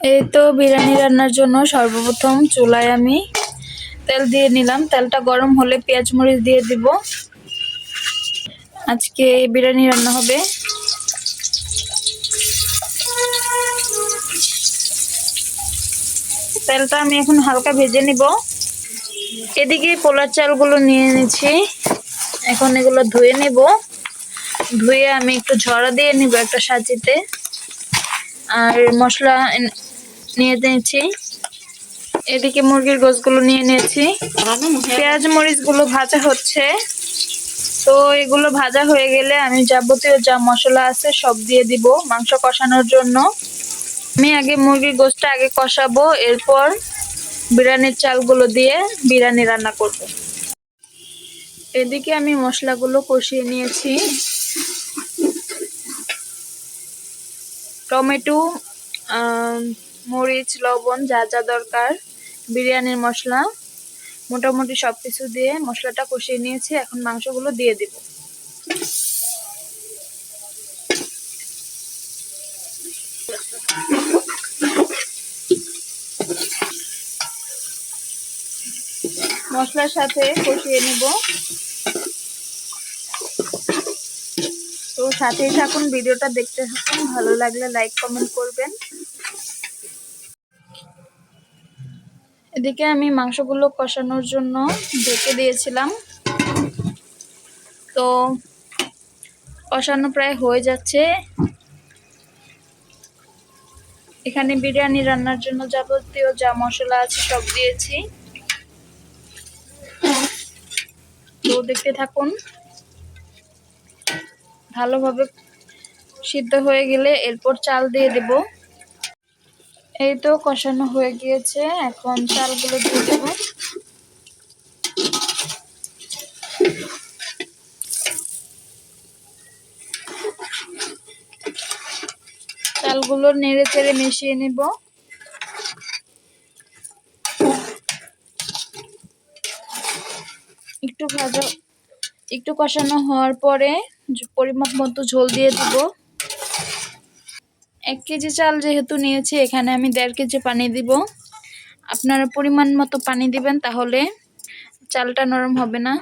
এই তো বিরিয়ানি রান্নার জন্য সর্বপ্রথম চুলায় আমি তেল দিয়ে নিলাম। তেলটা গরম হলে পেঁয়াজ মরিচ দিয়ে দিব। আজকে বিরিয়ানি রান্না হবে। তেলটা আমি এখন হালকা ভেজে নিব। এদিকে পোলার চালগুলো নিয়ে নিয়েছি, এখন এগুলো ধুয়ে নেব। ধুয়ে আমি একটু ঝরা দিয়ে নিব একটা সাজিতে। আর মশলা নিয়ে নিয়েছি। এদিকে মুরগির গোশগুলো নিয়ে নিয়েছি। পেঁয়াজ মরিচগুলো ভাজা হচ্ছে। তো এগুলো ভাজা হয়ে গেলে আমি যাবতীয় যা মশলা আছে সব দিয়ে দিব মাংস কষানোর জন্য। আমি আগে মুরগির গোশটা আগে কষাবো, এরপর বিরিয়ানির চালগুলো দিয়ে বিরিয়ানি রান্না করব। এদিকে আমি মশলাগুলো কষিয়ে নিয়েছি। টমেটো, মরিচ, লবণ যা যা দরকার, বিরিয়ানির মশলা মোটামুটি সবকিছু দিয়ে মশলাটা কষিয়ে নিয়েছি। এখন মাংসগুলো দিয়ে দিব। মশলার সাথে কষিয়ে নিব। তো সাথেই থাকুন, ভিডিওটা দেখতে থাকুন। ভালো লাগলে লাইক কমেন্ট করবেন। এদিকে আমি মাংসগুলো কষানোর জন্য ঢেকে দিয়েছিলাম। তো কষানো প্রায় হয়ে যাচ্ছে। এখানে বিরিয়ানি রান্নার জন্য যাবতীয় যা মশলা আছে সব দিয়েছি। তো দেখতে থাকুন। ভালোভাবে সিদ্ধ হয়ে গেলে এরপর চাল দিয়ে দেব। এই তো কষানো হয়ে গিয়েছে, এখন চালগুলো দিয়ে দেব। চালগুলো নেড়ে চেড়ে মিশিয়ে নিব। একটু কষানো হওয়ার পরে পরিমাপ মতো ঝোল দিয়ে দিব। 1 কেজি চাল যেহেতু নিয়েছি, এখানে আমি 1.5 কেজি পানি দিব। আপনারা পরিমাণ মতো পানি দিবেন, তাহলে চালটা নরম হবে না।